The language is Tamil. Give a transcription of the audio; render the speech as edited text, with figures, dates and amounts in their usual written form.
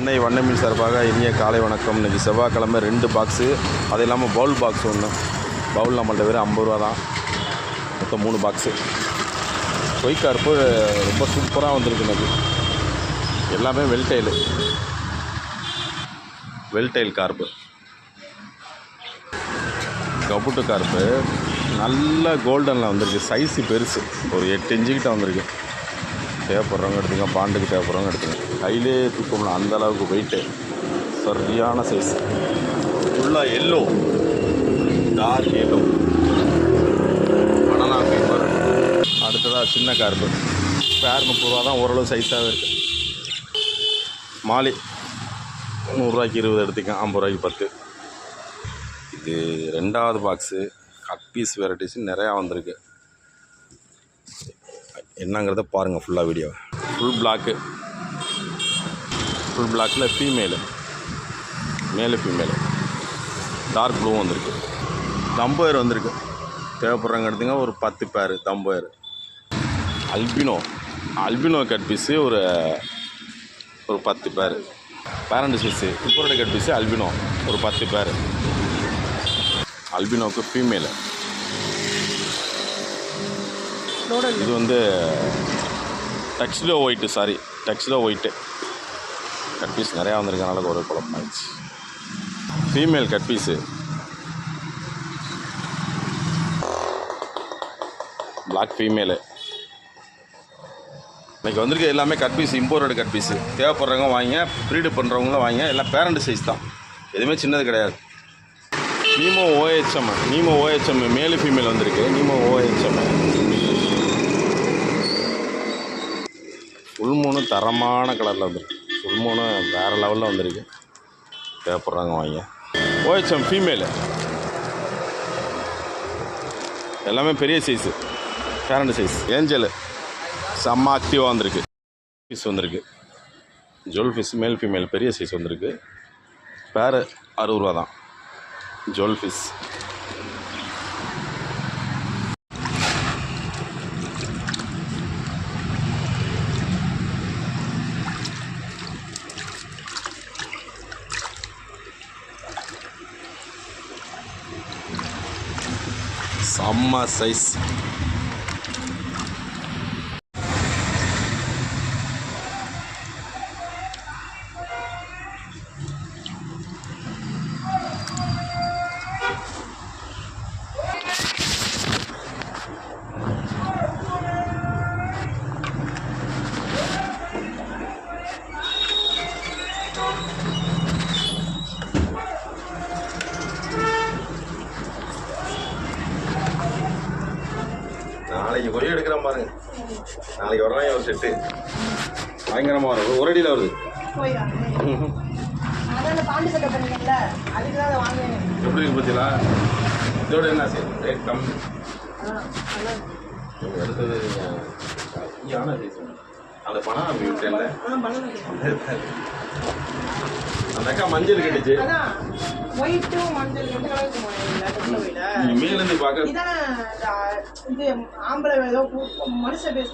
சென்னை வண்ணமீன் சார்பாக இனிய காலை வணக்கம். இன்றைக்கி செவ்வாய்க்கிழமை 2 பாக்ஸு, அது இல்லாமல் பவுல் பாக்ஸ் ஒன்று. பவுல் நம்மள்ட்ட வெறும் 50 ரூபா தான். மொத்தம் 3 பாக்ஸு. கொய்கார்ப்பு ரொம்ப சூப்பராக வந்திருக்கு எனக்கு. எல்லாமே வெல்டைல் கார்ப்பு. கபுட்டு கார்ப்பு நல்ல கோல்டனில் வந்திருக்கு. சைஸு பெருசு, ஒரு 8 இன்ச்சுக்கிட்ட வந்திருக்கு. தேவைப்படுறவங்க எடுத்துங்க, பாண்டுக்கு தேவைப்படுறவங்க எடுத்துங்க. கையிலே தூக்கம்ல அந்த அளவுக்கு வெயிட்டு, சரியான சைஸ். ஃபுல்லாக yellow, dark yellow, banana paper. அடுத்ததாக சின்ன கார்ப்பு, பேர் 30 ரூபா தான், ஓரளவு சைஸாகவே இருக்குது. மாலி 100 ரூபாய்க்கு 20 எடுத்துக்கேன், 50 ரூபாய்க்கு 10. இது 2வது பாக்ஸு. கட் பீஸ் வெரைட்டிஸ் நிறையா வந்திருக்கு. என்னங்கிறத பாருங்கள் ஃபுல்லாக வீடியோ. ஃபுல் பிளாக்கில் ஃபீமேலு, டார்க் ப்ளூ வந்திருக்கு. தம்போயர் வந்திருக்கு. தேவைப்படுறாங்க எடுத்துங்க, ஒரு 10 பேர் தம்போயர். அல்பினோ கட் பீஸு ஒரு 10 பேர். Parent size imported cut piece albino ஒரு 10 பேர். அல்பினோவுக்கு ஃபீமேலு. இது வந்து டெக்ஸ்டோ ஒயிட்டு கட் பீஸ் நிறையா வந்திருக்கனால ஒரு குழப்பமாயிடுச்சு. Female cut piece, black female. இன்றைக்கி வந்திருக்கு எல்லாமே cut piece, imported cut piece. தேவைப்படுறவங்க வாங்க, ப்ரீடு பண்ணுறவங்களும் வாங்க. எல்லாம் பேரண்ட் சைஸ் தான், எதுவுமே சின்னது கிடையாது. நீமோ ஓஹெச்எம் மேலு ஃபீமேல் வந்திருக்கு. நீமோ ஓஹெச்எம் ஃபுல் மூணு தரமான கலரில் வந்துருக்கு. ஃபுல் மூணு வேறு லெவலில் வந்திருக்கு. தேவைப்படுறாங்க வாங்க. ஓஹெச்எம் ஃபீமேலு எல்லாமே பெரிய சைஸு, பேரண்ட் சைஸ். ஏஞ்சலு செம்ம ஆக்டிவாக வந்திருக்கு. ஃபிஷ் வந்திருக்கு. ஜுவல் ஃபிஷ் மேல் ஃபீமேல் பெரிய சைஸ் வந்திருக்கு. பேர் 60 ரூபா தான். Jewel fish. செம்ம சைஸ். நாளைக்கு கொய்யா எடுக்கிற பாருங்க. நாளைக்கு வரலாம் ஒரு செட்டு பயங்கரமாக வரும். ஒரு அடியில் வருது. எப்படி இருக்கு பார்த்தீங்களா? இதோட என்ன சரி ரேட் கம்மி. அடுத்தது அந்த பணம் வீட்டில் அந்த அக்கா மஞ்சள் கட்டுச்சு. மேலேருந்து பார்க்க மனுஷ பேஸ்